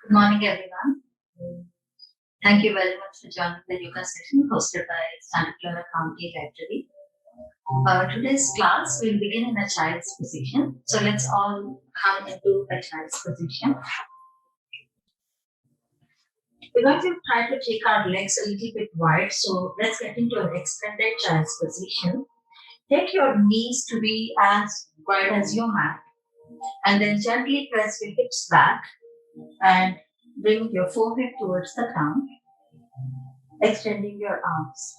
Good morning, everyone. Thank you very much for joining the yoga session hosted by Santa Clara County Library. Today's class will begin in a child's position. So let's all come into a child's position. We're going to try to take our legs a little bit wide. So let's get into an extended child's position. Take your knees to be as wide as your mat, and then gently press your hips back and bring your forehead towards the ground, extending your arms.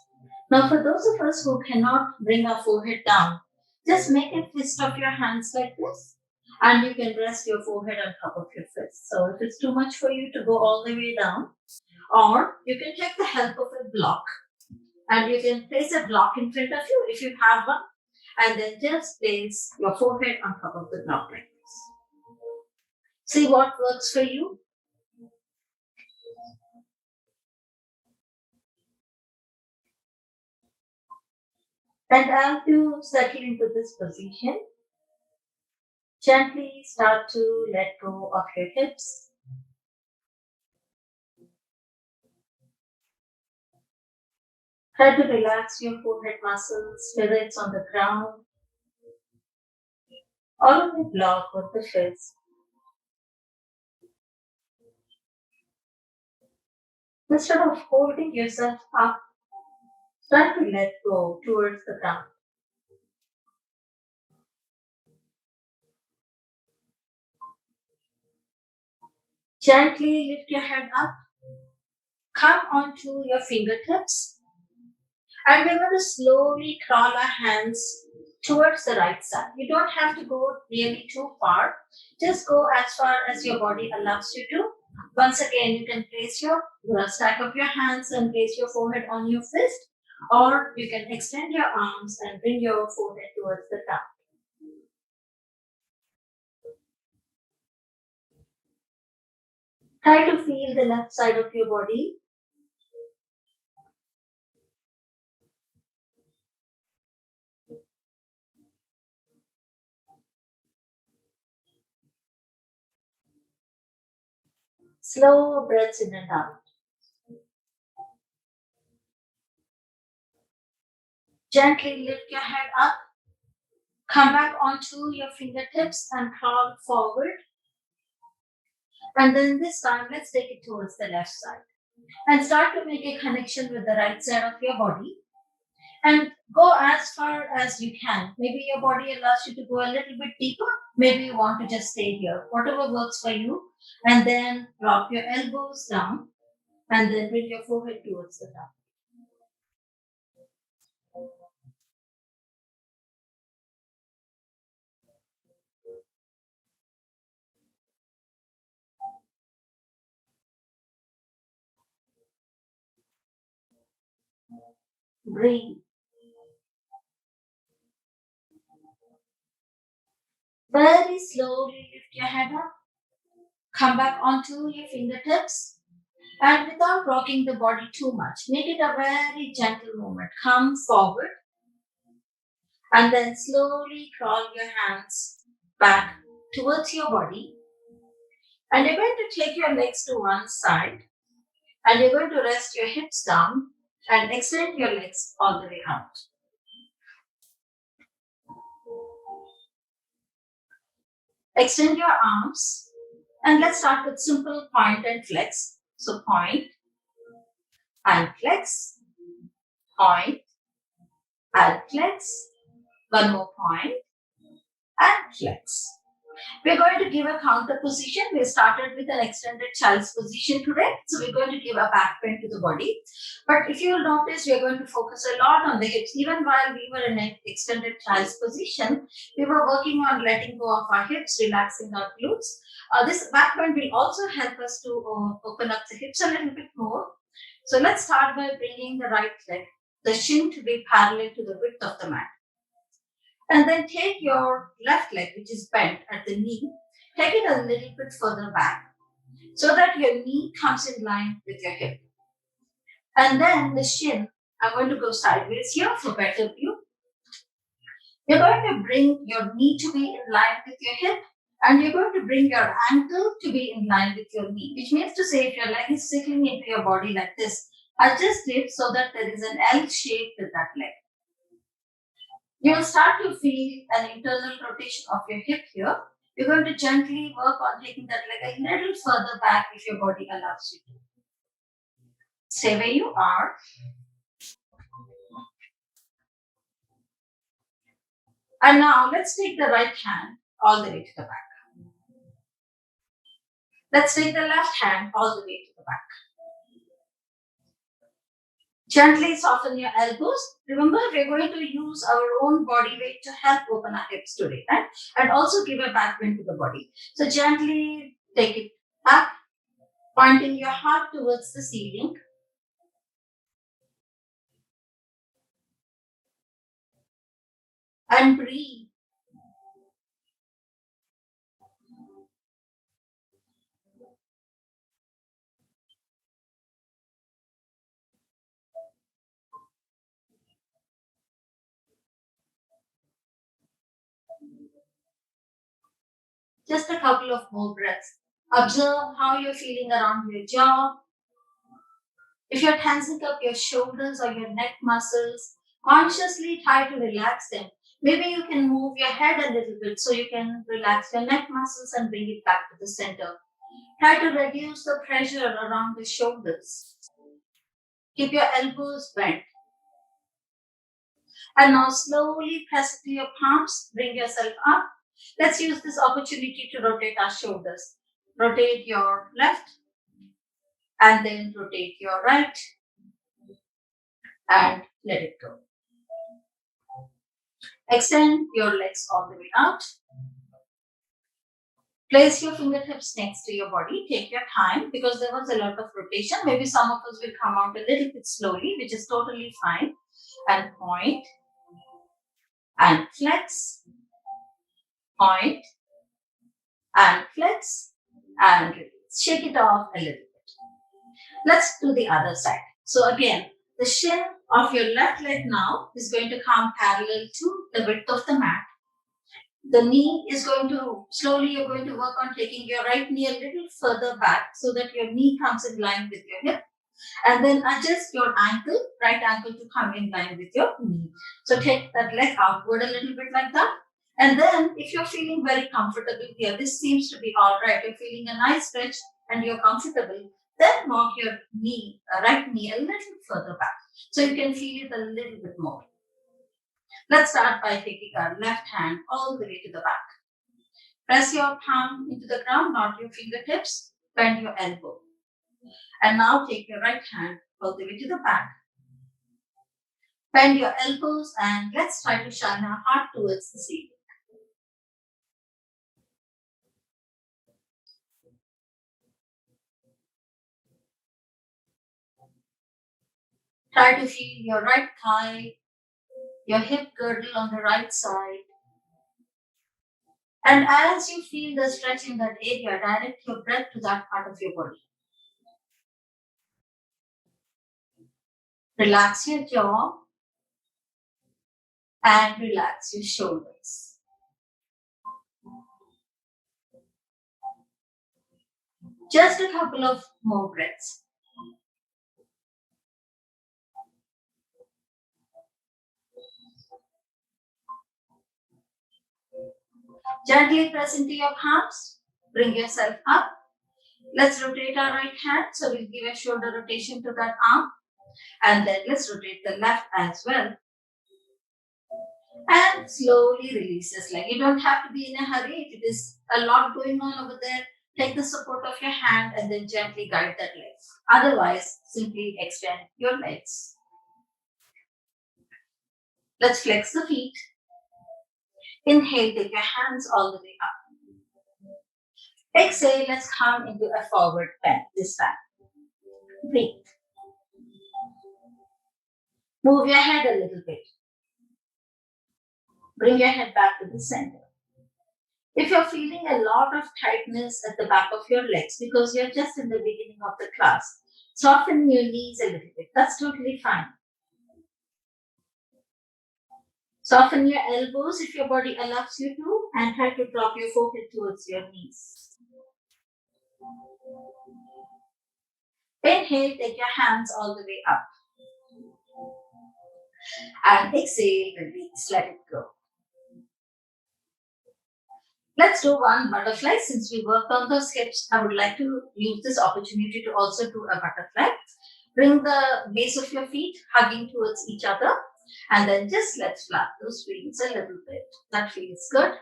Now, for those of us who cannot bring our forehead down, just make a fist of your hands like this, and you can rest your forehead on top of your fist. So, if it's too much for you to go all the way down, or you can take the help of a block, and you can place a block in front of you if you have one, and then just place your forehead on top of the block like this. See what works for you. And as you settle into this position, gently start to let go of your hips. Try to relax your forehead muscles, whether it's on the ground or on the block or the fist. Instead of holding yourself up, start to let go towards the ground. Gently lift your head up, come onto your fingertips, and we're going to slowly crawl our hands towards the right side. You don't have to go really too far. Just go as far as your body allows you to. Once again, you can place your stack of your hands and place your forehead on your fist, or you can extend your arms and bring your forehead towards the ground. Try to feel the left side of your body. Slow breaths in and out. Gently lift your head up. Come back onto your fingertips and crawl forward. And then this time, let's take it towards the left side. And start to make a connection with the right side of your body. And go as far as you can. Maybe your body allows you to go a little bit deeper. Maybe you want to just stay here. Whatever works for you. And then drop your elbows down. And then bring your forehead towards the ground. Breathe. Very slowly lift your head up. Come back onto your fingertips. And without rocking the body too much, make it a very gentle movement. Come forward. And then slowly crawl your hands back towards your body. And you're going to take your legs to one side. And you're going to rest your hips down and extend your legs all the way out. Extend your arms. And let's start with simple point and flex. So point and flex, point and flex, one more point and flex. We're going to give a counter position. We started with an extended child's position today. So we're going to give a back bend to the body. But if you'll notice, we're going to focus a lot on the hips. Even while we were in an extended child's position, we were working on letting go of our hips, relaxing our glutes. This back bend will also help us to open up the hips a little bit more. So let's start by bringing the right leg, the shin to be parallel to the width of the mat. And then take your left leg, which is bent at the knee, take it a little bit further back so that your knee comes in line with your hip. And then the shin, I'm going to go sideways here for better view. You're going to bring your knee to be in line with your hip And you're going to bring your ankle to be in line with your knee, which means to say if your leg is sticking into your body like this, adjust it so that there is an L shape with that leg. You'll start to feel an internal rotation of your hip here. You're going to gently work on taking that leg a little further back if your body allows you to. Stay where you are. And now let's take the right hand all the way to the back. Let's take the left hand all the way to the back. Gently soften your elbows. Remember, we're going to use our own body weight to help open our hips today, right? And also give a back bend to the body. So gently take it up, pointing your heart towards the ceiling. And breathe. Just a couple of more breaths. Observe how you're feeling around your jaw. If you're tensing up your shoulders or your neck muscles, consciously try to relax them. Maybe you can move your head a little bit so you can relax your neck muscles and bring it back to the center. Try to reduce the pressure around the shoulders. Keep your elbows bent. And now slowly press to your palms, bring yourself up. Let's use this opportunity to rotate our shoulders. Rotate your left and then rotate your right and let it go. Extend your legs all the way out. Place your fingertips next to your body. Take your time because there was a lot of rotation. Maybe some of us will come out a little bit slowly, which is totally fine. And point and flex, point and flex and release. Shake it off a little bit. Let's do the other side. So again, the shin of your left leg now is going to come parallel to the width of the mat. The knee is going to, slowly you're going to work on taking your right knee a little further back so that your knee comes in line with your hip. And then adjust your ankle, right ankle to come in line with your knee. So take that leg outward a little bit like that. And then if you're feeling very comfortable here, this seems to be all right. You're feeling a nice stretch and you're comfortable. Then walk your knee, right knee a little further back. So you can feel it a little bit more. Let's start by taking our left hand all the way to the back. Press your palm into the ground, not your fingertips. Bend your elbow. And now take your right hand all the way to the back. Bend your elbows and let's try to shine our heart towards the ceiling. Try to feel your right thigh, your hip girdle on the right side. And as you feel the stretch in that area, direct your breath to that part of your body. Relax your jaw and relax your shoulders. Just a couple of more breaths. Gently press into your palms. Bring yourself up. Let's rotate our right hand. So we'll give a shoulder rotation to that arm. And then let's rotate the left as well. And slowly release this leg. You don't have to be in a hurry. If it is a lot going on over there, take the support of your hand and then gently guide that leg. Otherwise, simply extend your legs. Let's flex the feet. Inhale, take your hands all the way up. Exhale, let's come into a forward bend this time. Breathe. Move your head a little bit. Bring your head back to the center. If you're feeling a lot of tightness at the back of your legs because you're just in the beginning of the class, soften your knees a little bit. That's totally fine. Soften your elbows if your body allows you to, and try to drop your forehead towards your knees. Inhale, take your hands all the way up. And exhale, release, let it go. Let's do one butterfly. Since we worked on those hips, I would like to use this opportunity to also do a butterfly. Bring the base of your feet hugging towards each other, and then just let's flap those wings a little bit. That feels good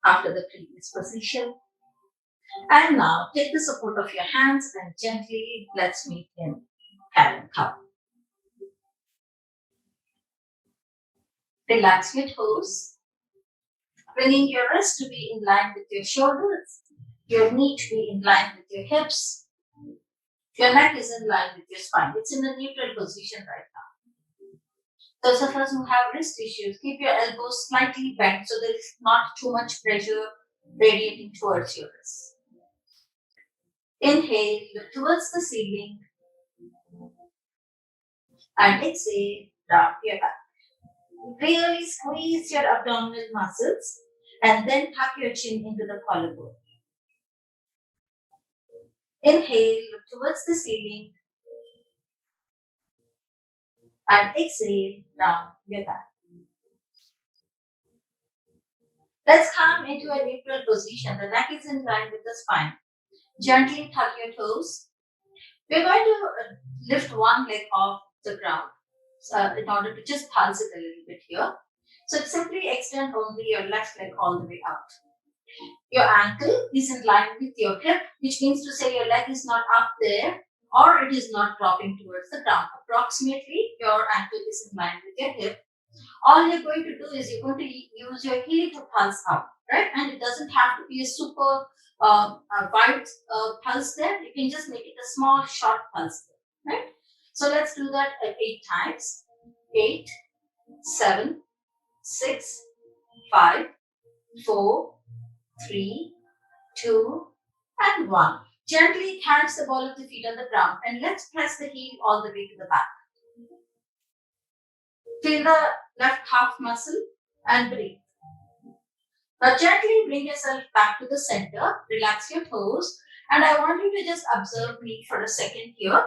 after the previous position. And now take the support of your hands and gently let's meet in cat and cow. Relax your toes, bringing your wrist to be in line with your shoulders, your knee to be in line with your hips, your neck is in line with your spine. It's in a neutral position right now. Those of us who have wrist issues, keep your elbows slightly bent so there is not too much pressure radiating towards your wrist. Inhale, look towards the ceiling, and exhale, drop your back. Really squeeze your abdominal muscles and then tuck your chin into the collarbone. Inhale, look towards the ceiling, and exhale, down your back. Let's come into a neutral position. The neck is in line with the spine. Gently tuck your toes. We're going to lift one leg off the ground in order to just pulse it a little bit here. So simply extend only your left leg all the way out. Your ankle is in line with your hip, which means to say your leg is not up there or it is not dropping towards the ground. Approximately, your ankle is in line with your hip. All you're going to do is you're going to use your heel to pulse up, right? And it doesn't have to be a super wide pulse there. You can just make it a small, short pulse there, right? So let's do that 8 times. 8, 7, 6, 5, 4, 3, 2, and 1. Gently catch the ball of the feet on the ground and let's press the heel all the way to the back. Feel the left calf muscle and breathe. Now gently bring yourself back to the center, relax your toes, and I want you to just observe me for a second here.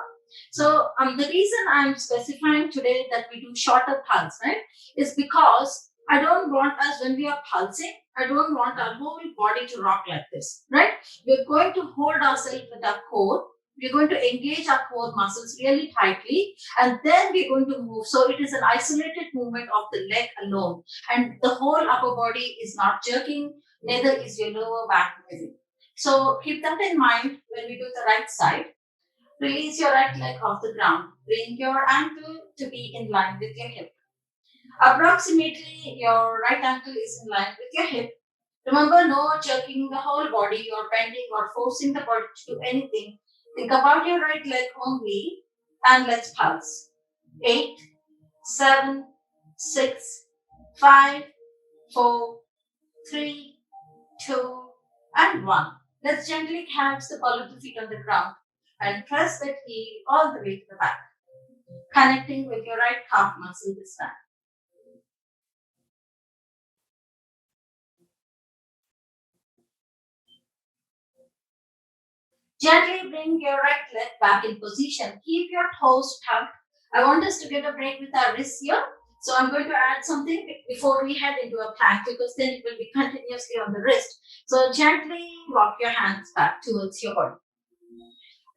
So the reason I'm specifying today that we do shorter pulse, right, is because I don't want us, when we are pulsing, I don't want our whole body to rock like this, right? We're going to hold ourselves with our core. We're going to engage our core muscles really tightly, and then we're going to move. So it is an isolated movement of the leg alone, and the whole upper body is not jerking, neither is your lower back moving. So keep that in mind when we do the right side. Release your right leg off the ground. Bring your ankle to be in line with your hip. Approximately, your right ankle is in line with your hip. Remember, no jerking the whole body or bending or forcing the body to do anything. Think about your right leg only and let's pulse. 8, 7, 6, 5, 4, 3, 2, and 1. Let's gently catch the ball of the feet on the ground and press that heel all the way to the back, connecting with your right calf muscle this time. Gently bring your right leg back in position. Keep your toes tucked. I want us to get a break with our wrists here. So I'm going to add something before we head into a plank because then it will be continuously on the wrist. So gently walk your hands back towards your body.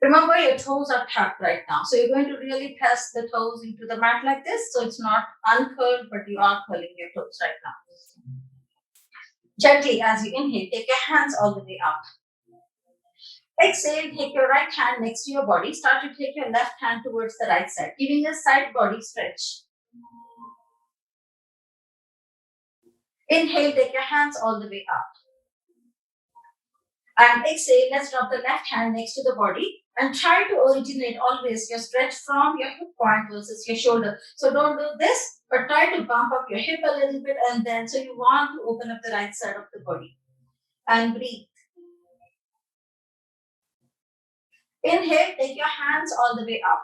Remember, your toes are tucked right now. So you're going to really press the toes into the mat like this. So it's not uncurled, but you are curling your toes right now. Gently, as you inhale, take your hands all the way up. Exhale, take your right hand next to your body. Start to take your left hand towards the right side, giving a side body stretch. Inhale, take your hands all the way up. And exhale, let's drop the left hand next to the body and try to originate always your stretch from your hip point versus your shoulder. So don't do this, but try to bump up your hip a little bit and then so you want to open up the right side of the body. And breathe. Inhale, take your hands all the way up.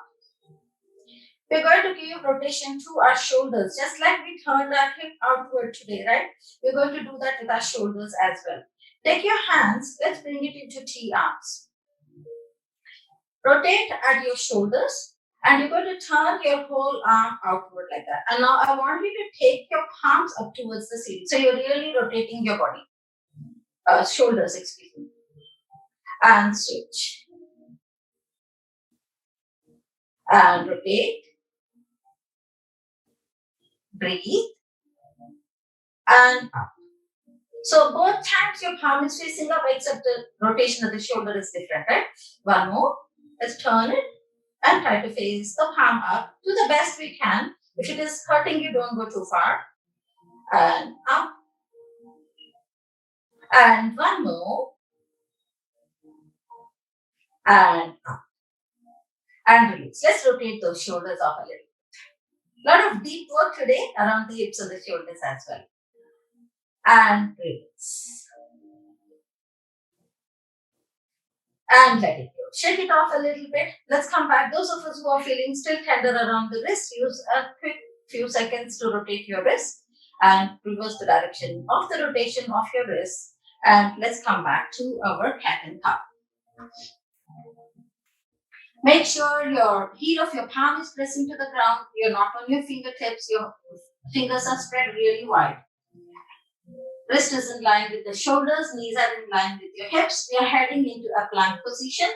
We're going to give rotation through our shoulders, just like we turned our hip outward today, right? We're going to do that with our shoulders as well. Take your hands, let's bring it into T arms. Rotate at your shoulders and you're going to turn your whole arm outward like that. And now I want you to take your palms up towards the ceiling. So you're really rotating your body. Shoulders, excuse me. And switch. And rotate. Breathe. And up. So both times your palm is facing up, except the rotation of the shoulder is different, right? One more. Let's turn it and try to face the palm up to the best we can. If it is hurting you, don't go too far. And up. And one more. And up. And release. Let's rotate those shoulders off a little. A lot of deep work today around the hips and the shoulders as well. And release. And let it go. Shake it off a little bit. Let's come back. Those of us who are feeling still tender around the wrist, use a quick few seconds to rotate your wrist and reverse the direction of the rotation of your wrist. And let's come back to our cat and cow. Make sure your heel of your palm is pressing to the ground. You're not on your fingertips. Your fingers are spread really wide. Wrist is in line with the shoulders. Knees are in line with your hips. We are heading into a plank position.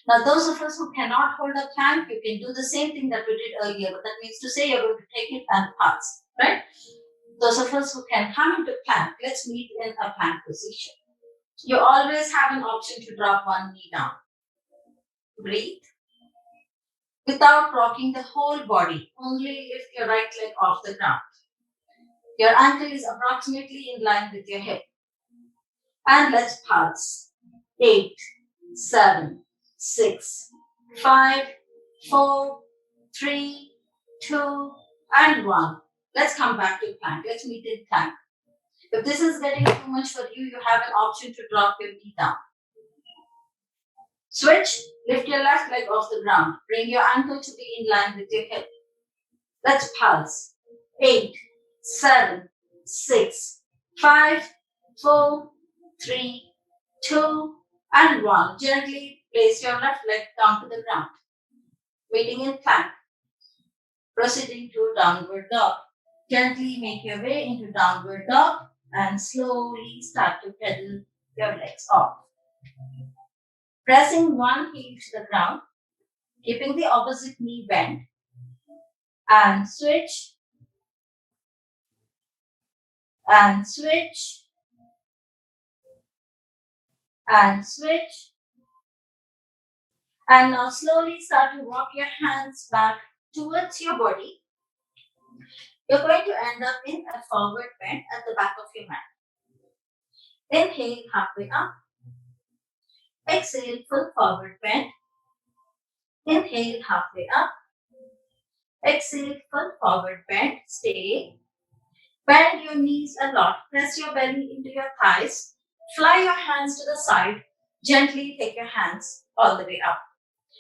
Now, those of us who cannot hold a plank, you can do the same thing that we did earlier. But that means to say you're going to take it and pass, right? Those of us who can come into plank, let's meet in a plank position. You always have an option to drop one knee down. Breathe. Without rocking the whole body, only lift your right leg off the ground. Your ankle is approximately in line with your hip. And let's pulse. 8, 7, 6, 5, 4, 3, 2, and 1. Let's come back to plank. Let's meet in plank. If this is getting too much for you, you have an option to drop your knee down. Switch. Lift your left leg off the ground. Bring your ankle to be in line with your hip. Let's pulse. 8, 7, 6, 5, 4, 3, 2, and 1. Gently place your left leg down to the ground. Meeting in plank. Proceeding to downward dog. Gently make your way into downward dog and slowly start to pedal your legs off. Pressing one heel to the ground, keeping the opposite knee bent, and switch, and switch, and switch. And now slowly start to walk your hands back towards your body. You're going to end up in a forward bend at the back of your mat. Inhale halfway up. Exhale full forward bend. Inhale halfway up. Exhale full forward bend. Stay. Bend your knees a lot. Press your belly into your thighs. Fly your hands to the side. Gently take your hands all the way up.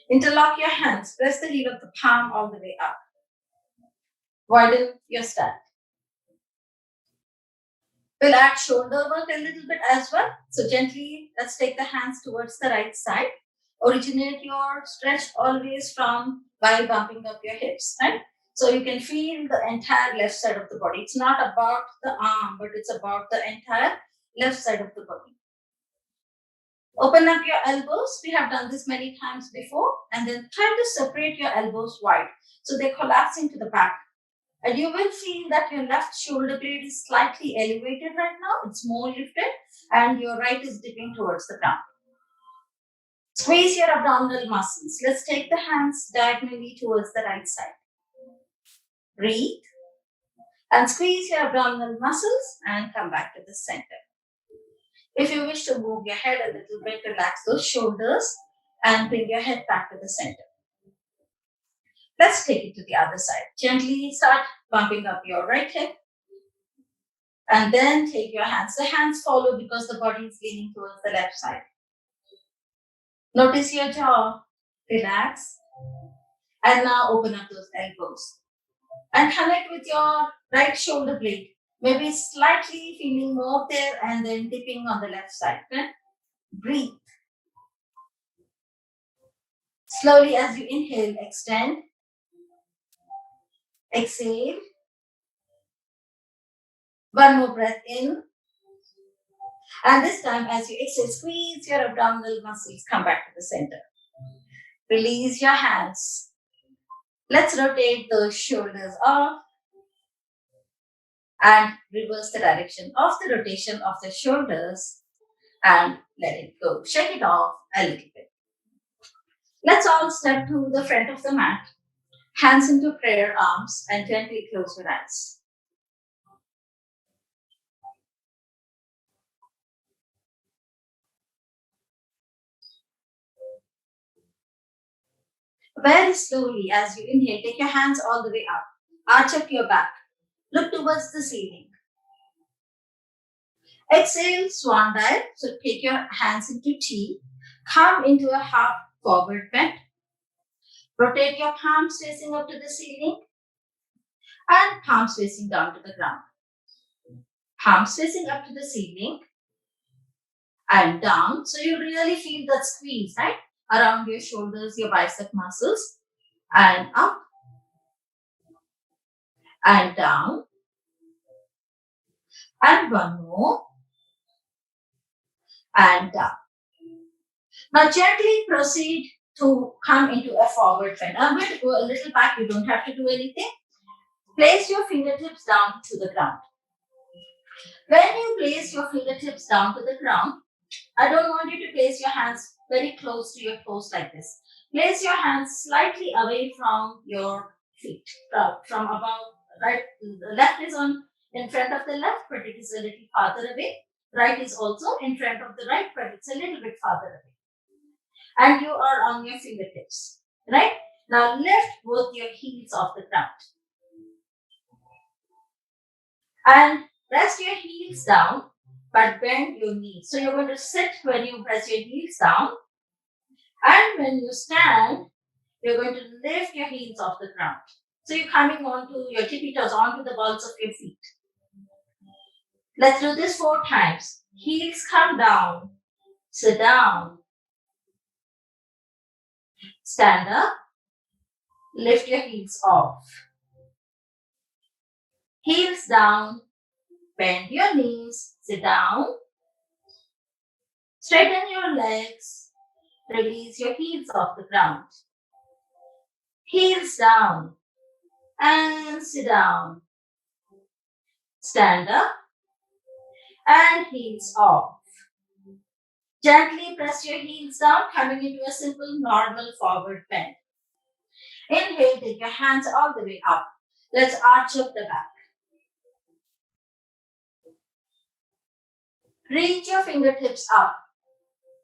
Interlock your hands. Press the heel of the palm all the way up. Widen your stand. We'll add shoulder work a little bit as well. So gently, let's take the hands towards the right side. Originate your stretch always from while bumping up your hips, right? So you can feel the entire left side of the body. It's not about the arm, but it's about the entire left side of the body. Open up your elbows. We have done this many times before. And then try to separate your elbows wide so they collapse into the back. And you will feel that your left shoulder blade is slightly elevated right now. It's more lifted and your right is dipping towards the ground. Squeeze your abdominal muscles. Let's take the hands diagonally towards the right side. Breathe and squeeze your abdominal muscles and come back to the center. If you wish to move your head a little bit, relax those shoulders and bring your head back to the center. Let's take it to the other side. Gently start bumping up your right hip. And then take your hands. The hands follow because the body is leaning towards the left side. Notice your jaw. Relax. And now open up those elbows. And connect with your right shoulder blade. Maybe slightly feeling more there and then dipping on the left side. Okay? Breathe. Slowly as you inhale, extend. Exhale. One more breath in. And this time, as you exhale, squeeze your abdominal muscles, come back to the center. Release your hands. Let's rotate the shoulders off and reverse the direction of the rotation of the shoulders and let it go. Shake it off a little bit. Let's all step to the front of the mat, hands into prayer arms, and gently close your eyes. Very slowly, as you inhale, take your hands all the way up. Arch up your back. Look towards the ceiling. Exhale, swan dive. So take your hands into T. Come into a half forward bend. Rotate your palms facing up to the ceiling and palms facing down to the ground. Palms facing up to the ceiling and down. So you really feel that squeeze, right? Around your shoulders, your bicep muscles. And up and down. And one more. And down. Now gently proceed to come into a forward bend. I'm going to go a little back. You don't have to do anything. Place your fingertips down to the ground. When you place your fingertips down to the ground, I don't want you to place your hands very close to your toes like this. Place your hands slightly away from your feet, from above. Right, the left is on in front of the left, but it is a little farther away. Right is also in front of the right, but it's a little bit farther away. And you are on your fingertips. Right? Now lift both your heels off the ground. And rest your heels down, but bend your knees. So you're going to sit when you press your heels down. And when you stand, you're going to lift your heels off the ground. So you're coming onto your tippy toes, onto the balls of your feet. Let's do this 4 times. Heels come down, sit down, stand up, lift your heels off. Heels down, bend your knees, sit down, straighten your legs, release your heels off the ground. Heels down and sit down. Stand up and heels off. Gently press your heels down, coming into a simple normal forward bend. Inhale, take your hands all the way up. Let's arch up the back. Reach your fingertips up.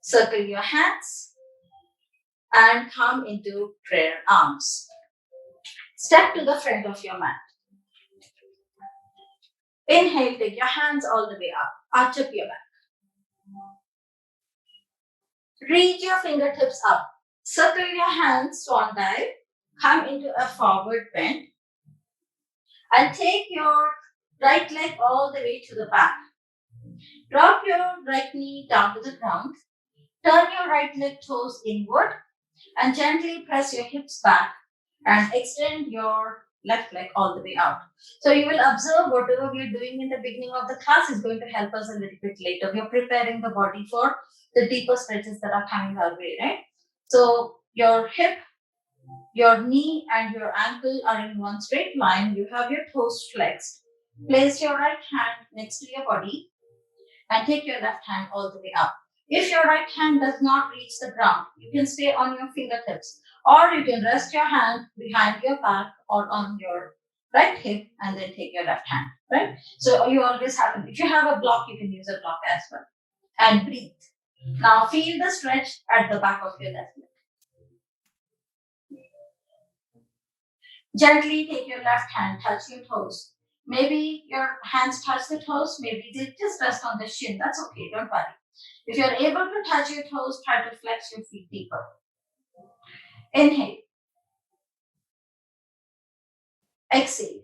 Circle your hands and come into prayer arms. Step to the front of your mat. Inhale, take your hands all the way up. Arch up your back. Reach your fingertips up. Circle your hands, swan dive. Come into a forward bend. And take your right leg all the way to the back. Drop your right knee down to the ground. Turn your right leg toes inward and gently press your hips back and extend your left leg all the way out. So you will observe whatever we are doing in the beginning of the class is going to help us a little bit later. We are preparing the body for the deeper stretches that are coming our way, right? So your hip, your knee and your ankle are in one straight line. You have your toes flexed. Place your right hand next to your body and take your left hand all the way up. If your right hand does not reach the ground, you can stay on your fingertips or you can rest your hand behind your back or on your right hip and then take your left hand, right? So you always have, if you have a block, you can use a block as well. And breathe. Now feel the stretch at the back of your left leg. Gently take your left hand, touch your toes. Maybe your hands touch the toes, maybe they just rest on the shin. That's okay, don't worry. If you're able to touch your toes, try to flex your feet deeper. Inhale. Exhale.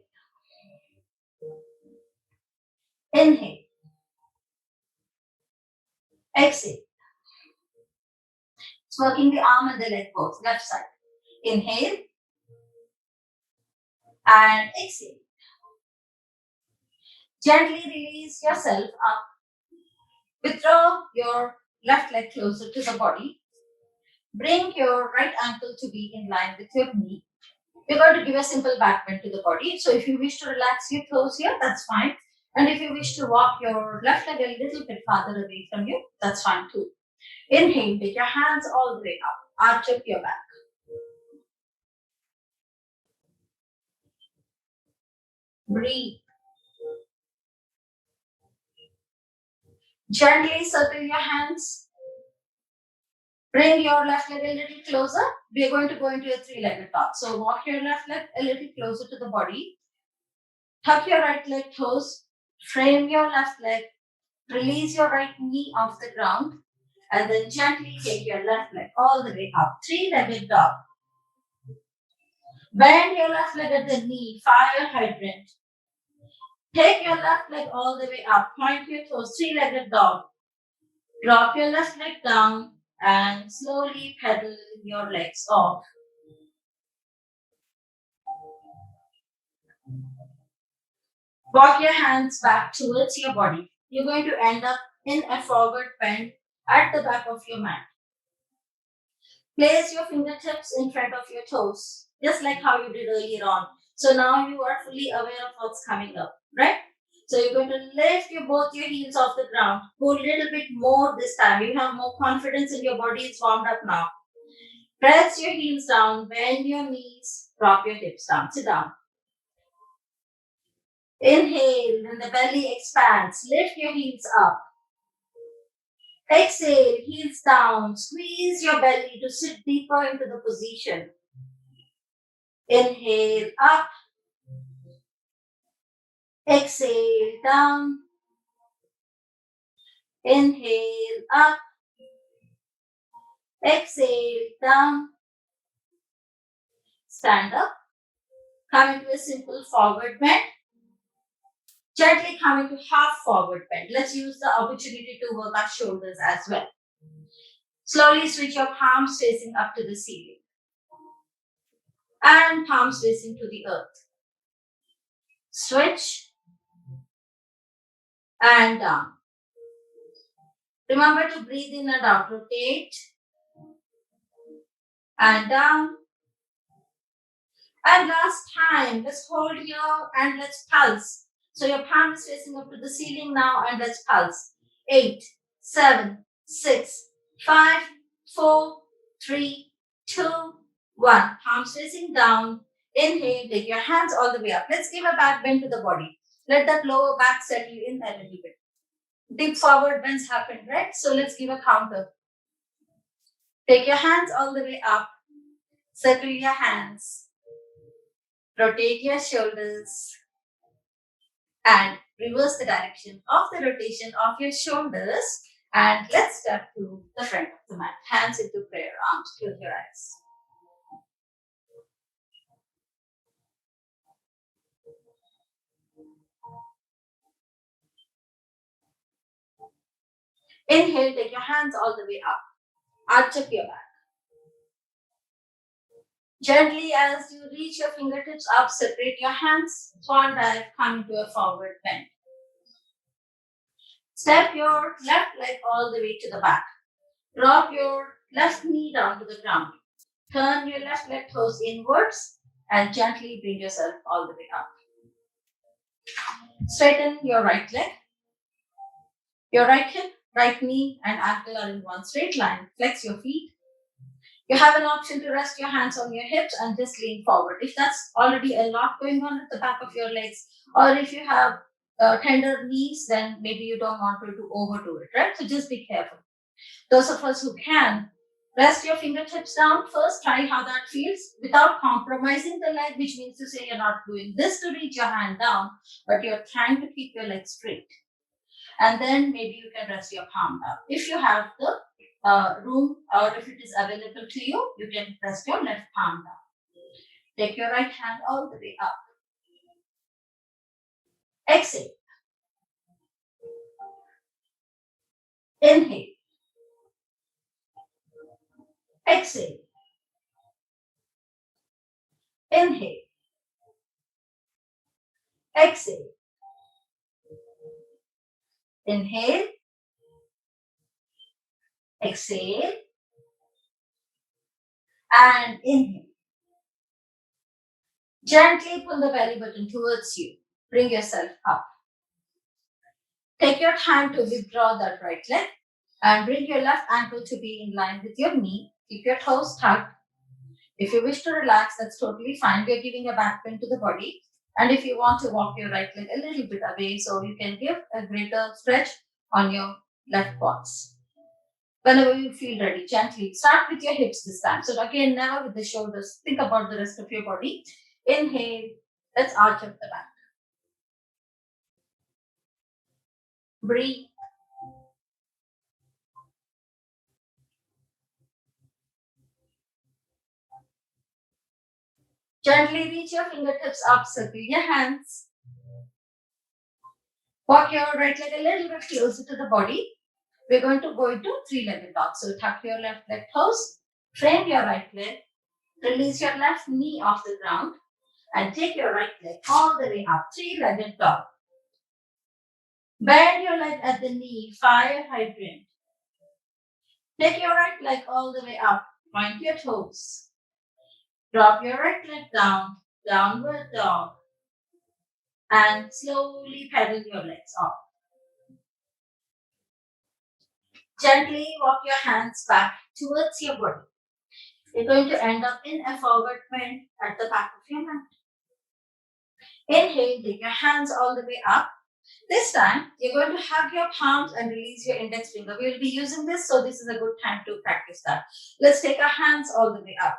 Inhale. Exhale. It's working the arm and the leg both, left side. Inhale and exhale. Gently release yourself up. Withdraw your left leg closer to the body. Bring your right ankle to be in line with your knee. You're going to give a simple back bend to the body. So if you wish to relax your toes here, that's fine. And if you wish to walk your left leg a little bit farther away from you, that's fine too. Inhale, take your hands all the way up. Arch up your back. Breathe. Gently circle your hands. Bring your left leg a little closer. We are going to go into a three-legged dog. So walk your left leg a little closer to the body. Tuck your right leg toes. Frame your left leg. Release your right knee off the ground. And then gently take your left leg all the way up. Three-legged dog. Bend your left leg at the knee. Fire hydrant. Take your left leg all the way up. Point your toes. Three-legged dog. Drop your left leg down and slowly pedal your legs off. Walk your hands back towards your body. You're going to end up in a forward bend at the back of your mat. Place your fingertips in front of your toes, just like how you did earlier on. So now you are fully aware of what's coming up, right? So you're going to lift both your heels off the ground. Go a little bit more this time. You have more confidence in your body. It's warmed up now. Press your heels down, bend your knees, drop your hips down. Sit down. Inhale, and the belly expands. Lift your heels up. Exhale, heels down. Squeeze your belly to sit deeper into the position. Inhale, up. Exhale, down. Inhale, up. Exhale, down. Stand up. Come into a simple forward bend. Gently come into half forward bend. Let's use the opportunity to work our shoulders as well. Slowly switch your palms facing up to the ceiling and palms facing to the earth. Switch and down. Remember to breathe in and out. Rotate and down. And last time, let's hold here and let's pulse. So your palm is facing up to the ceiling now and let's pulse. 8, 7, 6, 5, 4, 3, 2, 1. Palms facing down. Inhale, take your hands all the way up. Let's give a back bend to the body. Let that lower back settle in a little bit. Deep forward bends happen, right? So let's give a counter. Take your hands all the way up. Circle your hands. Rotate your shoulders and reverse the direction of the rotation of your shoulders. And let's step to the front of the mat. Hands into prayer, arms, close your eyes. Inhale, take your hands all the way up. Arch up your back. Gently, as you reach your fingertips up, separate your hands. Swan dive, come into a forward bend. Step your left leg all the way to the back. Drop your left knee down to the ground. Turn your left leg toes inwards and gently bring yourself all the way up. Straighten your right leg. Your right hip, right knee, and ankle are in one straight line. Flex your feet. You have an option to rest your hands on your hips and just lean forward. If that's already a lot going on at the back of your legs, or if you have tender knees, then maybe you don't want to overdo it, right? So just be careful. Those of us who can, rest your fingertips down first. Try how that feels without compromising the leg, which means to say you're not doing this to reach your hand down, but you're trying to keep your leg straight. And then maybe you can rest your palm down. If you have the room or if it is available to you, you can rest your left palm down. Take your right hand all the way up. Exhale. Inhale. Exhale. Inhale. Exhale. Inhale. Exhale. And inhale. Gently pull the belly button towards you. Bring yourself up. Take your time to withdraw that right leg and bring your left ankle to be in line with your knee. Keep your toes tucked. If you wish to relax, that's totally fine. We're giving a back bend to the body. And if you want to walk your right leg a little bit away, so you can give a greater stretch on your left quads. Whenever you feel ready, gently start with your hips this time. So again, never with the shoulders. Think about the rest of your body. Inhale. Let's arch up the back. Breathe. Gently reach your fingertips up, circle your hands. Walk your right leg a little bit closer to the body. We're going to go into three-legged dog. So tuck your left leg toes, frame your right leg, release your left knee off the ground, and take your right leg all the way up. Three-legged dog. Bend your leg at the knee, fire hydrant. Take your right leg all the way up. Point your toes. Drop your right leg down, downward dog, and slowly pedal your legs off. Gently walk your hands back towards your body. You're going to end up in a forward bend at the back of your mat. Inhale, take your hands all the way up. This time, you're going to hug your palms and release your index finger. We'll be using this, so this is a good time to practice that. Let's take our hands all the way up.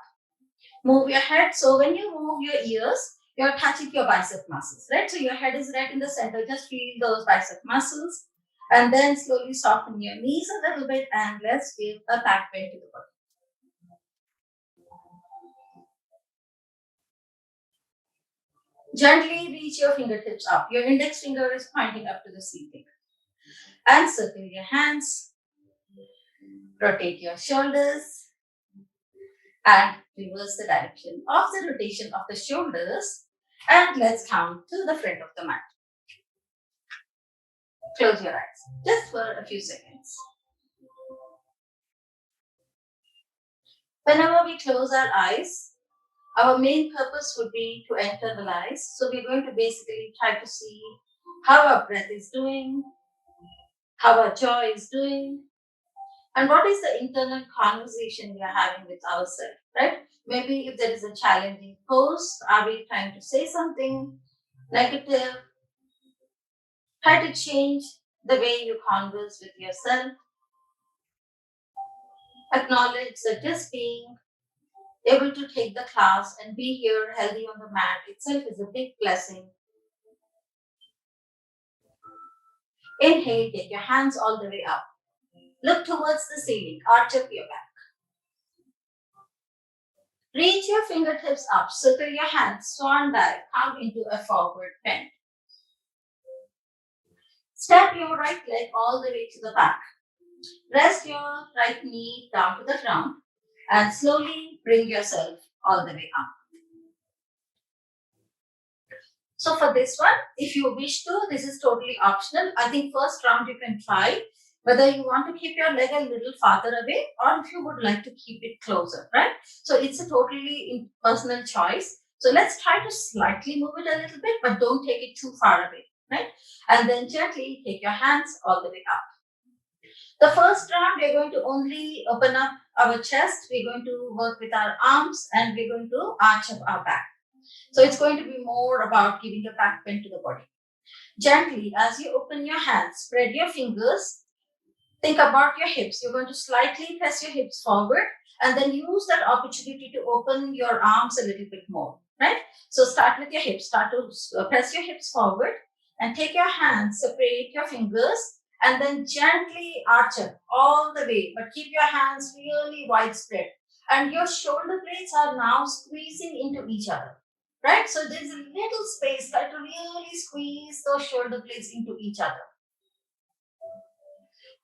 Move your head. So when you move your ears, you're touching your bicep muscles, right? So your head is right in the center. Just feel those bicep muscles. And then slowly soften your knees a little bit, and let's give a back bend to the body. Gently reach your fingertips up. Your index finger is pointing up to the ceiling. And circle your hands. Rotate your shoulders. And reverse the direction of the rotation of the shoulders. And let's come to the front of the mat. Close your eyes just for a few seconds. Whenever we close our eyes, our main purpose would be to internalize. So we're going to basically try to see how our breath is doing, how our jaw is doing, and what is the internal conversation we are having with ourselves, right? Maybe if there is a challenging pose, are we trying to say something negative? Try to change the way you converse with yourself. Acknowledge that just being able to take the class and be here healthy on the mat itself is a big blessing. Inhale, take your hands all the way up. Look towards the ceiling, arch up your back. Reach your fingertips up, circle your hands, swan dive, come into a forward bend. Step your right leg all the way to the back. Rest your right knee down to the ground and slowly bring yourself all the way up. So for this one, if you wish to, this is totally optional. I think first round you can try whether you want to keep your leg a little farther away or if you would like to keep it closer, right? So it's a totally personal choice. So let's try to slightly move it a little bit, but don't take it too far away, right? And then gently take your hands all the way up. The first round, we're going to only open up our chest. We're going to work with our arms and we're going to arch up our back. So it's going to be more about giving a back bend to the body. Gently, as you open your hands, spread your fingers. Think about your hips. You're going to slightly press your hips forward and then use that opportunity to open your arms a little bit more, right? So start with your hips. Start to press your hips forward and take your hands, separate your fingers and then gently arch up all the way. But keep your hands really widespread. And your shoulder blades are now squeezing into each other, right? So there's a little space that to really squeeze those shoulder blades into each other.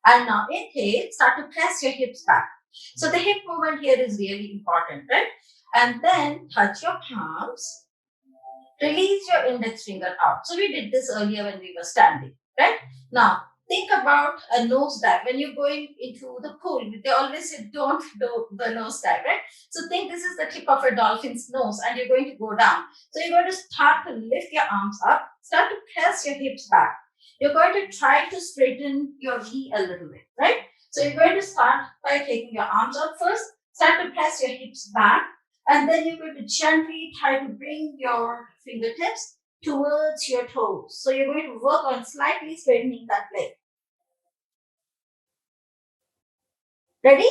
And now inhale, start to press your hips back. So the hip movement here is really important, right? And then touch your palms, release your index finger out. So we did this earlier when we were standing, right? Now think about a nose dive. When you're going into the pool, they always say don't do the nose dive, right? So think this is the tip of a dolphin's nose and you're going to go down. So you're going to start to lift your arms up, start to press your hips back. You're going to try to straighten your knee a little bit, right? So you're going to start by taking your arms out first, start to press your hips back, and then you're going to gently try to bring your fingertips towards your toes. So you're going to work on slightly straightening that leg. Ready?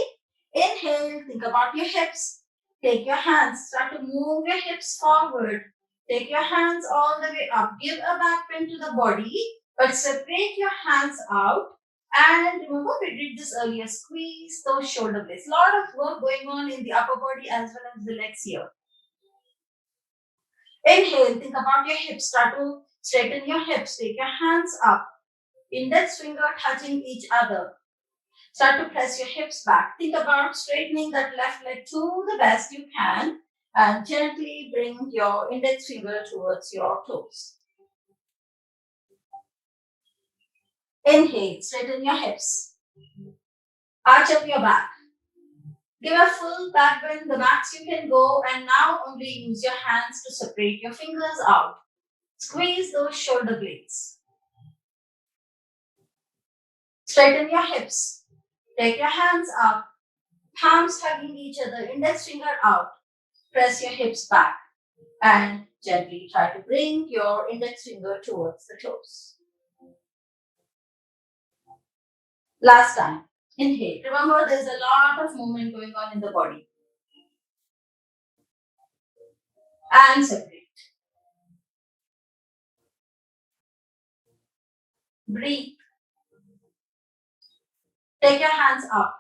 Inhale, think about your hips. Take your hands, start to move your hips forward. Take your hands all the way up. Give a back bend to the body, but separate your hands out. And remember, we did this earlier. Squeeze those shoulder blades. A lot of work going on in the upper body as well as the legs here. Inhale, think about your hips. Start to straighten your hips. Take your hands up. Index finger touching each other. Start to press your hips back. Think about straightening that left leg to the best you can and gently bring your index finger towards your toes. Inhale, straighten your hips. Arch up your back. Give a full back bend, the max you can go, and now only use your hands to separate your fingers out. Squeeze those shoulder blades. Straighten your hips. Take your hands up, palms hugging each other, index finger out. Press your hips back and gently try to bring your index finger towards the toes. Last time. Inhale. Remember, there's a lot of movement going on in the body. And separate. Breathe. Take your hands up.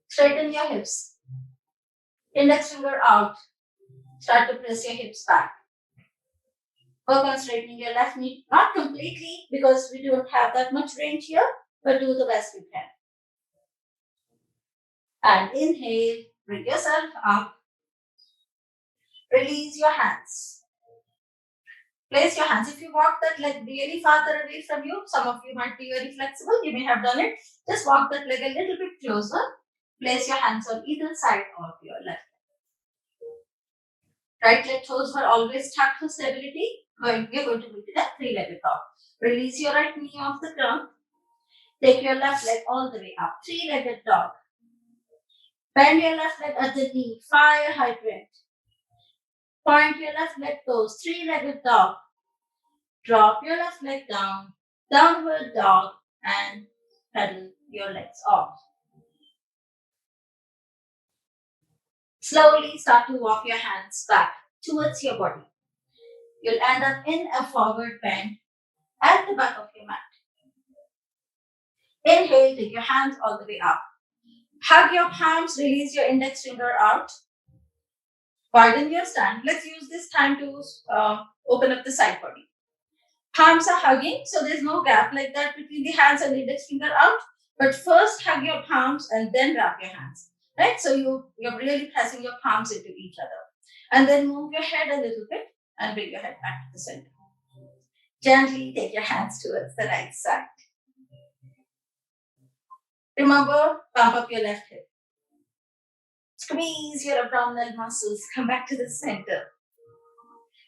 Straighten your hips. Index finger out. Start to press your hips back. Work on straightening your left knee. Not completely because we don't have that much range here, but do the best you can. And inhale. Bring yourself up. Release your hands. Place your hands. If you walk that leg really farther away from you, some of you might be very flexible. You may have done it. Just walk that leg a little bit closer. Place your hands on either side of your left. Right leg toes were always tucked for stability. We're going to meet in a three-legged dog. Release your right knee off the ground. Take your left leg all the way up. Three-legged dog. Bend your left leg at the knee. Fire hydrant. Point your left leg toes. Three-legged dog. Drop your left leg down. Downward dog. And pedal your legs off. Slowly start to walk your hands back towards your body. You'll end up in a forward bend at the back of your mat. Inhale, take your hands all the way up. Hug your palms, release your index finger out. Widen your stand. Let's use this time to open up the side body. Palms are hugging, so there's no gap like that between the hands and the index finger out. But first hug your palms and then wrap your hands. Right? So you're really pressing your palms into each other. And then move your head a little bit and bring your head back to the center. Gently take your hands towards the right side. Remember, pump up your left hip. Squeeze your abdominal muscles. Come back to the center.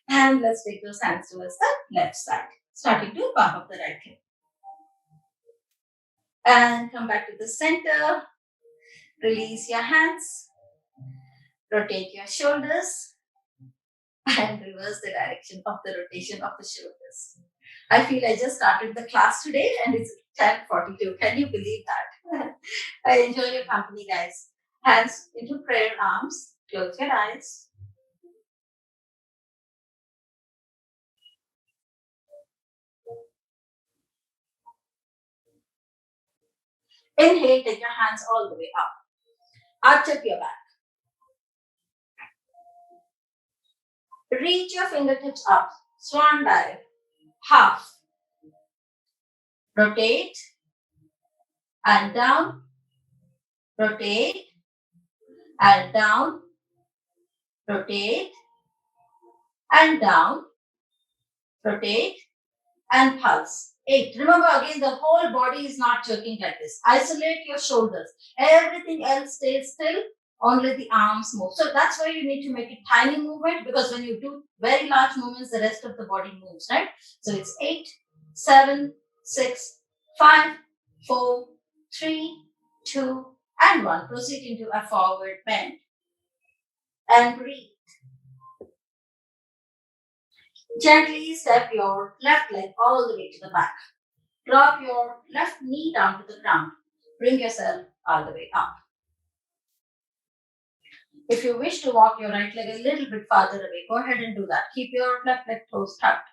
And let's take those hands towards the left side. Starting to pump up the right hip. And come back to the center. Release your hands. Rotate your shoulders. And reverse the direction of the rotation of the shoulders. I feel I just started the class today and it's 10:42. Can you believe that? I enjoy your company, guys. Hands into prayer arms. Close your eyes. Inhale, take your hands all the way up. Arch up your back. Reach your fingertips up. Swan dive. Half. Rotate and down. Rotate and down. Rotate and down. Rotate and pulse. 8. Remember again, the whole body is not jerking like this. Isolate your shoulders. Everything else stays still. Only the arms move. So that's why you need to make it tiny movement, because when you do very large movements, the rest of the body moves, right? So it's 8, 7, 6, 5, 4, 3, 2, and 1. Proceed into a forward bend and breathe. Gently step your left leg all the way to the back. Drop your left knee down to the ground. Bring yourself all the way up. If you wish to walk your right leg a little bit farther away, go ahead and do that. Keep your left leg toes tucked.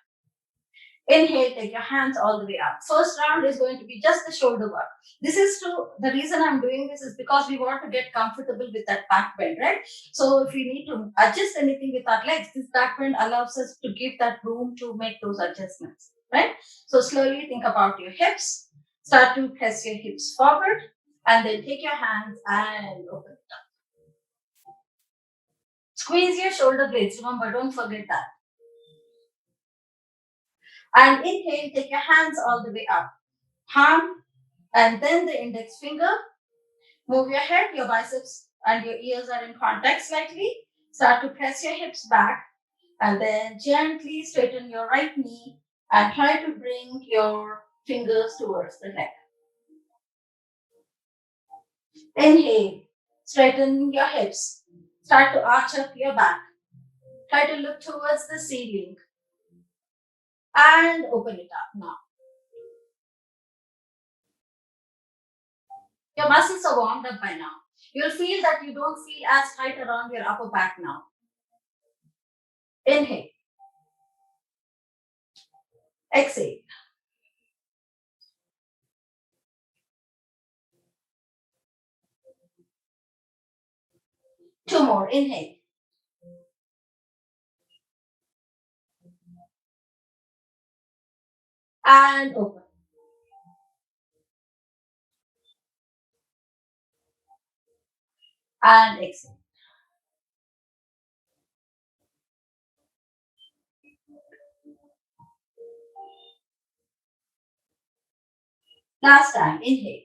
Inhale, take your hands all the way up. First round is going to be just the shoulder work. The reason I'm doing this is because we want to get comfortable with that back bend, right? So if we need to adjust anything with our legs, this back bend allows us to give that room to make those adjustments, right? So slowly think about your hips. Start to press your hips forward and then take your hands and open it up. Squeeze your shoulder blades. Remember, don't forget that. And inhale, take your hands all the way up. Palm and then the index finger. Move your head, your biceps and your ears are in contact slightly. Start to press your hips back and then gently straighten your right knee and try to bring your fingers towards the leg. Inhale, straighten your hips. Start to arch up your back. Try to look towards the ceiling and open it up now. Your muscles are warmed up by now. You'll feel that you don't feel as tight around your upper back now. Inhale. Exhale. Two more. Inhale. And open. And exhale. Last time. Inhale.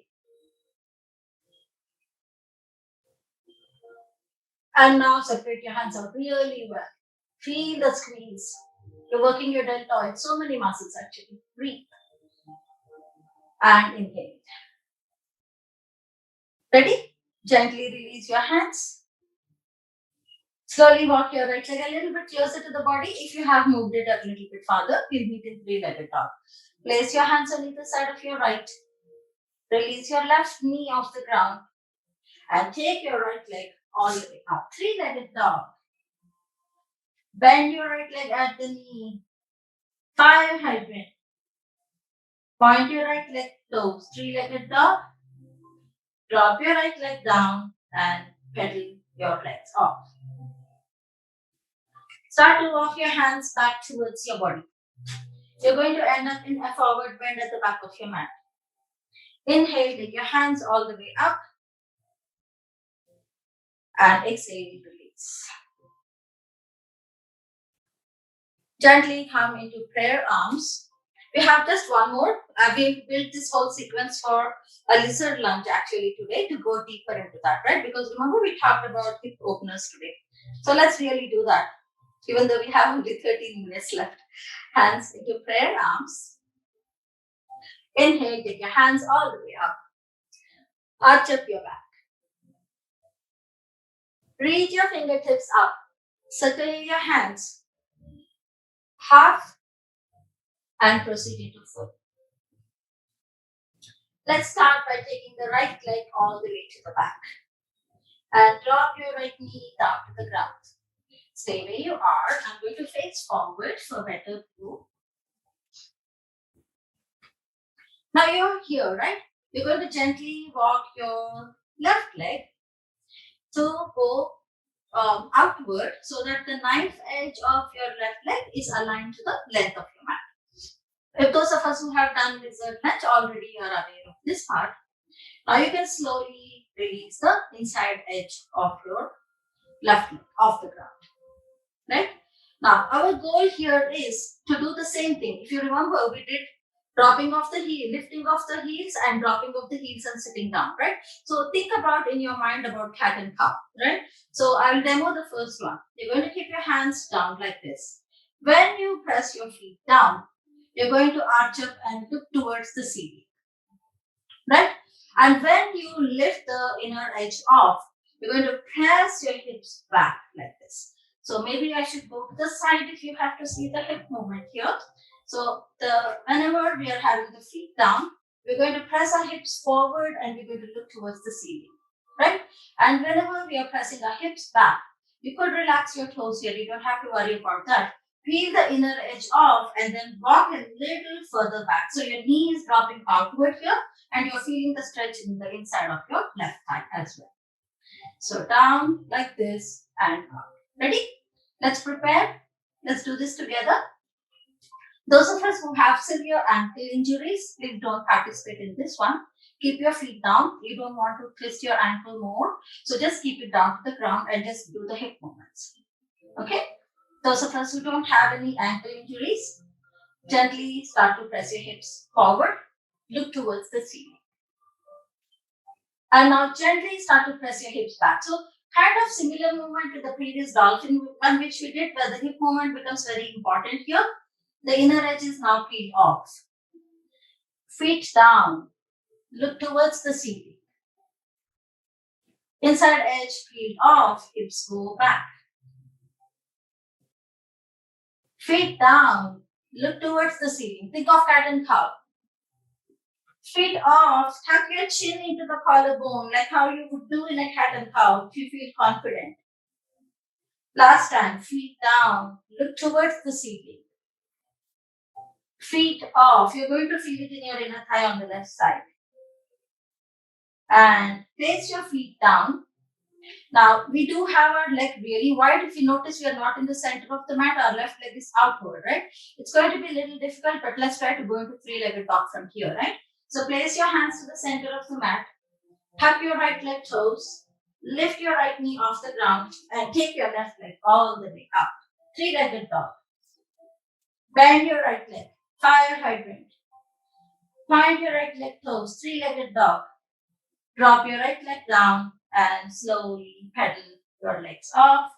And now separate your hands out really well. Feel the squeeze. You're working your deltoid. So many muscles actually. Breathe. And inhale. Ready? Gently release your hands. Slowly walk your right leg a little bit closer to the body. If you have moved it a little bit farther, we'll meet in three-legged dog. Place your hands on either side of your right. Release your left knee off the ground and take your right leg all the way up. Three-legged dog. Bend your right leg at the knee. Fire hydrant. Point your right leg toes. Three-legged dog. Drop your right leg down and pedal your legs off. Start to walk your hands back towards your body. You're going to end up in a forward bend at the back of your mat. Inhale, take your hands all the way up. And exhale, release. Gently come into prayer arms. We have just one more. We built this whole sequence for a lizard lunge actually today to go deeper into that, right? Because remember we talked about hip openers today. So let's really do that, even though we have only 13 minutes left. Hands into prayer arms. Inhale, take your hands all the way up. Arch up your back. Reach your fingertips up. Circle your hands. Half and proceed into full. Let's start by taking the right leg all the way to the back. And drop your right knee down to the ground. Stay where you are. I'm going to face forward for better view. Now you're here, right? You're going to gently walk your left leg to go outward so that the knife edge of your left leg is aligned to the length of your mat. If those of us who have done lizard lunge already are aware of this part, now you can slowly release the inside edge of your left leg off the ground. Right? Now, our goal here is to do the same thing. If you remember, we did dropping off the heel, lifting off the heels and dropping off the heels and sitting down, right? So think about in your mind about cat and cow, right? So I'll demo the first one. You're going to keep your hands down like this. When you press your feet down, you're going to arch up and look towards the ceiling, right? And when you lift the inner edge off, you're going to press your hips back like this. So maybe I should go to the side if you have to see the hip movement here. So whenever we are having the feet down, we're going to press our hips forward and we're going to look towards the ceiling, right? And whenever we are pressing our hips back, you could relax your toes here. You don't have to worry about that. Peel the inner edge off and then walk a little further back. So your knee is dropping outward here and you're feeling the stretch in the inside of your left thigh as well. So down like this and up. Ready? Let's prepare. Let's do this together. Those of us who have severe ankle injuries, please don't participate in this one. Keep your feet down. You don't want to twist your ankle more. So just keep it down to the ground and just do the hip movements. Okay? Those of us who don't have any ankle injuries, gently start to press your hips forward. Look towards the ceiling. And now gently start to press your hips back. So kind of similar movement to the previous dolphin one which we did, where the hip movement becomes very important here. The inner edge is now peeled off. Feet down. Look towards the ceiling. Inside edge peeled off. Hips go back. Feet down. Look towards the ceiling. Think of cat and cow. Feet off. Tuck your chin into the collarbone like how you would do in a cat and cow if you feel confident. Last time. Feet down. Look towards the ceiling. Feet off. You're going to feel it in your inner thigh on the left side. And place your feet down. Now, we do have our leg really wide. If you notice, we are not in the center of the mat. Our left leg is outward, right? It's going to be a little difficult, but let's try to go into three-legged dog from here, right? So place your hands to the center of the mat. Tuck your right leg toes. Lift your right knee off the ground and take your left leg all the way up. Three-legged dog. Bend your right leg. Fire hydrant. Point your right leg toes. Three-legged dog. Drop your right leg down and slowly pedal your legs off.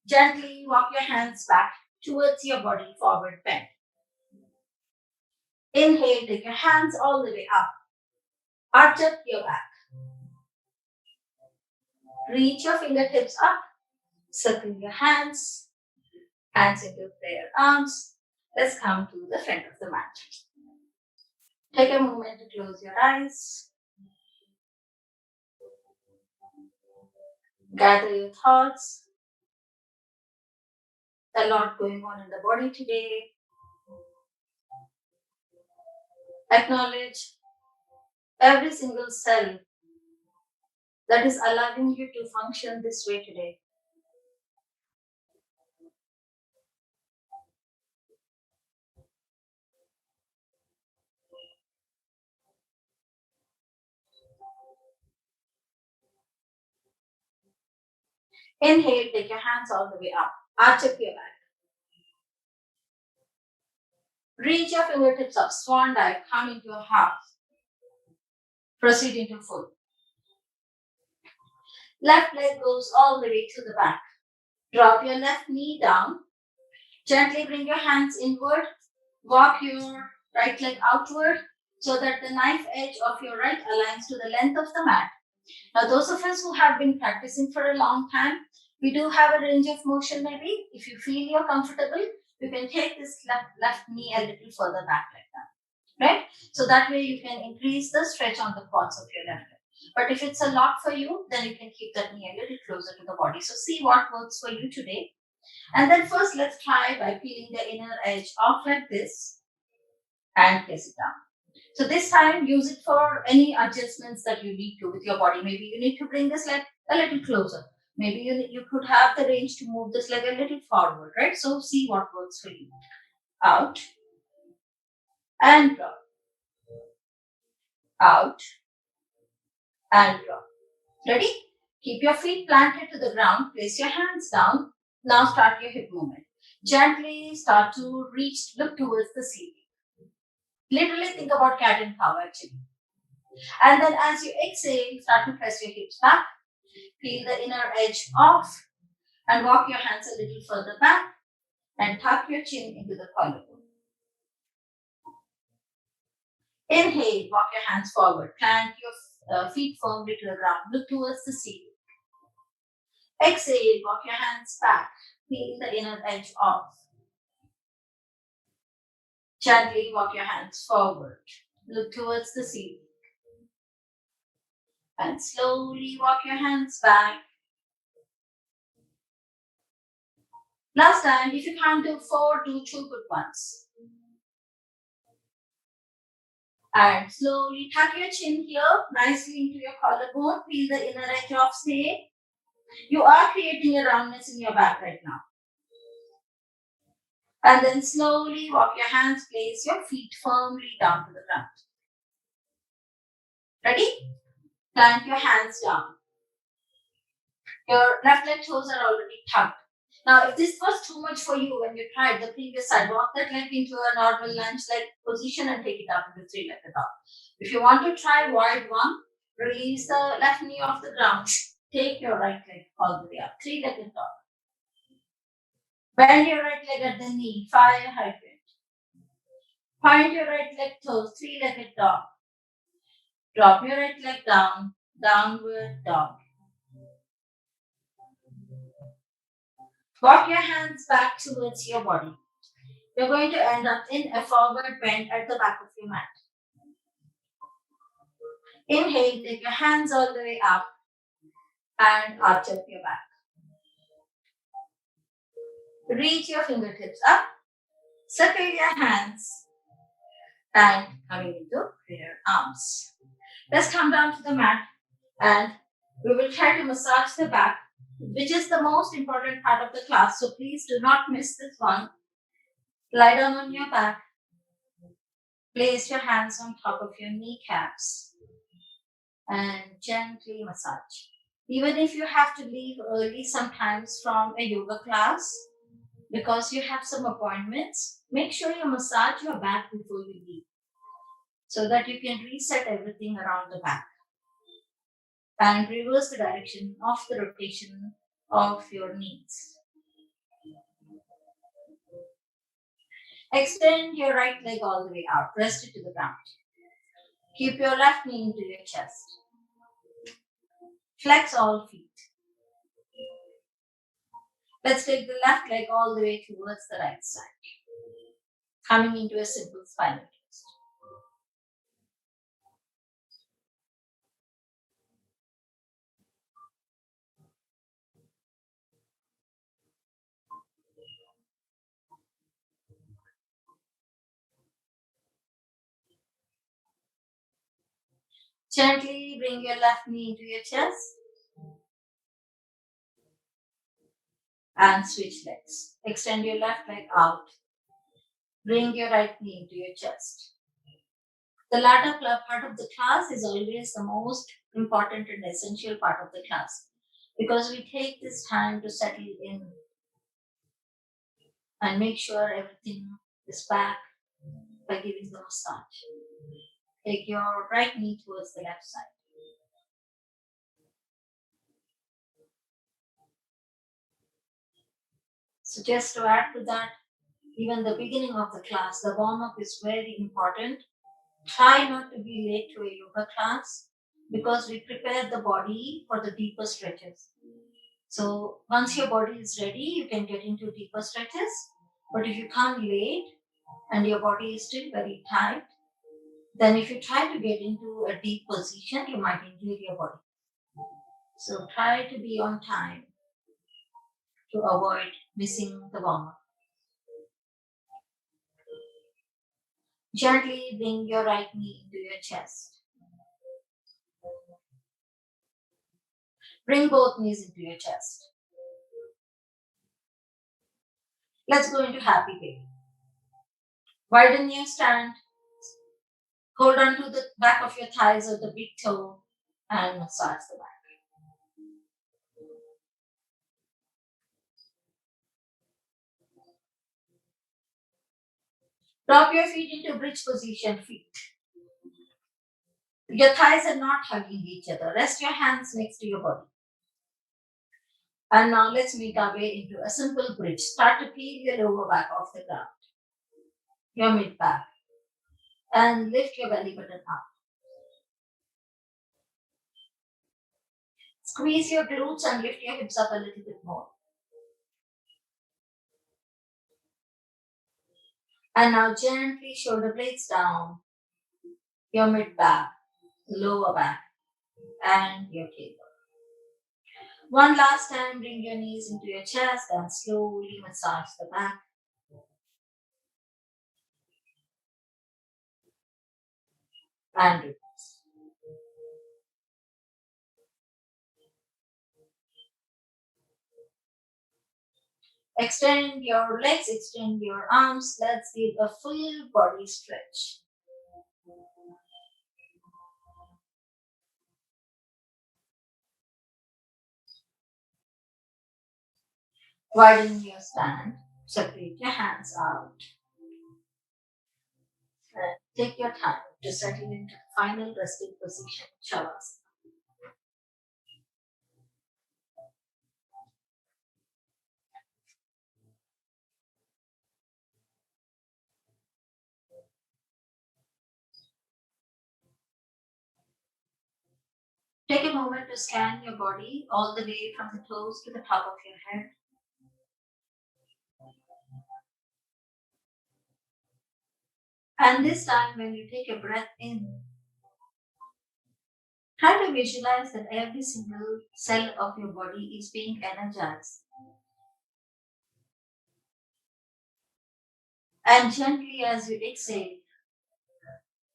Gently walk your hands back towards your body, forward bend. Inhale, take your hands all the way up. Arch up your back. Reach your fingertips up. Circle your hands. Hands into prayer arms. Let's come to the front of the mat. Take a moment to close your eyes. Gather your thoughts. A lot going on in the body today. Acknowledge every single cell that is allowing you to function this way today. Inhale, take your hands all the way up. Arch up your back. Reach your fingertips up. Swan dive. Come into a half. Proceed into full. Left leg goes all the way to the back. Drop your left knee down. Gently bring your hands inward. Walk your right leg outward so that the knife edge of your right aligns to the length of the mat. Now, those of us who have been practicing for a long time, we do have a range of motion maybe. If you feel you're comfortable, you can take this left knee a little further back like that, right? So that way you can increase the stretch on the quads of your left leg. But if it's a lot for you, then you can keep that knee a little closer to the body. So see what works for you today. And then first let's try by peeling the inner edge off like this and place it down. So this time use it for any adjustments that you need to with your body. Maybe you need to bring this leg a little closer. Maybe you could have the range to move this leg a little forward, right? So see what works for you. Out and drop, out and drop. Ready? Keep your feet planted to the ground. Place your hands down. Now start your hip movement. Gently start to look towards the ceiling. Literally think about cat and cow actually. And then as you exhale, start to press your hips back. Feel the inner edge off and walk your hands a little further back and tuck your chin into the collarbone. Inhale, walk your hands forward. Plant your feet firmly to the ground. Look towards the ceiling. Exhale, walk your hands back. Feel the inner edge off. Gently walk your hands forward. Look towards the ceiling. And slowly walk your hands back. Last time, if you can't do 4, do 2 good ones. And slowly tuck your chin here, nicely into your collarbone. Feel the inner edge of stay. You are creating a roundness in your back right now. And then slowly walk your hands, place your feet firmly down to the ground. Ready? Plant your hands down. Your left leg toes are already tucked. Now, if this was too much for you when you tried the previous side, walk that leg into a normal lunge leg position and take it up into 3-legged dog. If you want to try wide one, release the left knee off the ground. Take your right leg all the way up. 3-legged dog. Bend your right leg at the knee. Fire hydrant. Point your right leg toes. 3-legged dog. Drop your right leg down. Downward dog. Walk your hands back towards your body. You're going to end up in a forward bend at the back of your mat. Inhale, take your hands all the way up and arch up your back. Reach your fingertips up, circle your hands and coming into prayer arms. Let's come down to the mat and we will try to massage the back, which is the most important part of the class. So please do not miss this one. Lie down on your back. Place your hands on top of your kneecaps and gently massage. Even if you have to leave early sometimes from a yoga class because you have some appointments, make sure you massage your back before you leave so that you can reset everything around the back and reverse the direction of the rotation of your knees. Extend your right leg all the way out, rest it to the ground. Keep your left knee into your chest. Flex all feet. Let's take the left leg all the way towards the right side, coming into a simple spinal twist. Gently bring your left knee into your chest and switch legs. Extend your left leg out. Bring your right knee into your chest. The latter part of the class is always the most important and essential part of the class because we take this time to settle in and make sure everything is back by giving the massage. Take your right knee towards the left side. So just to add to that, even the beginning of the class, the warm-up is very important. Try not to be late to a yoga class because we prepare the body for the deeper stretches. So once your body is ready, you can get into deeper stretches. But if you come late and your body is still very tight, then if you try to get into a deep position, you might injure your body. So try to be on time to avoid missing the warm-up. Gently bring your right knee into your chest. Bring both knees into your chest. Let's go into happy baby. Widen your stand. Hold on to the back of your thighs or the big toe and massage the back. Drop your feet into bridge position, feet. Your thighs are not hugging each other. Rest your hands next to your body. And now let's make our way into a simple bridge. Start to peel your lower back off the ground, your mid back, and lift your belly button up. Squeeze your glutes and lift your hips up a little bit more. And now gently shoulder blades down, your mid back, lower back, and your tailbone. One last time, bring your knees into your chest and slowly massage the back. And release. Extend your legs, extend your arms. Let's give a full body stretch. Widen your stand. Separate your hands out. And take your time to settle into final resting position, Shavasana. Take a moment to scan your body all the way from the toes to the top of your head. And this time, when you take a breath in, try to visualize that every single cell of your body is being energized. And gently, as you exhale,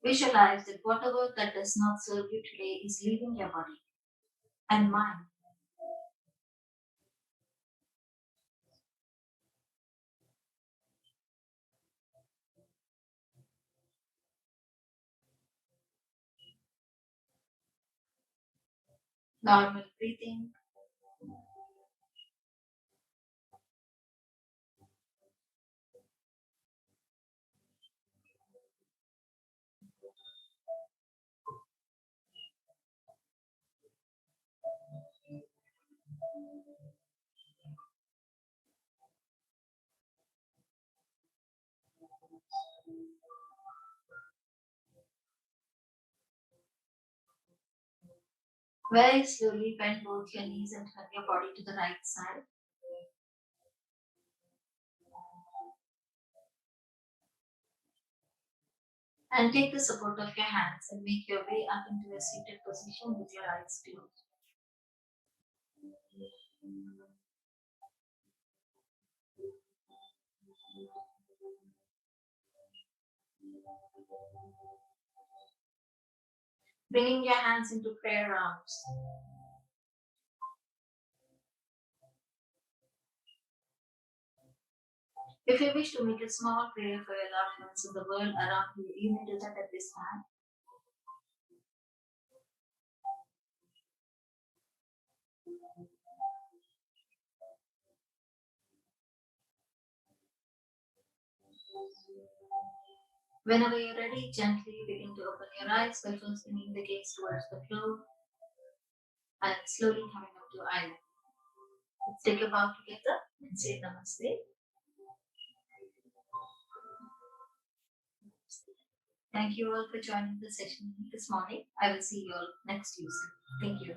visualize that whatever that does not serve you today is leaving your body and mind. Normal breathing. Very slowly bend both your knees and turn your body to the right side. And take the support of your hands and make your way up into a seated position with your eyes closed. Bringing your hands into prayer arms. If you wish to make a small prayer for your loved ones in the world around you, you may do that at this time. Whenever you're ready, gently begin to open your eyes by first bringing the gaze towards the floor and slowly coming up to eye level. Let's take a bow together and say Namaste. Thank you all for joining the session this morning. I will see you all next Tuesday. Thank you.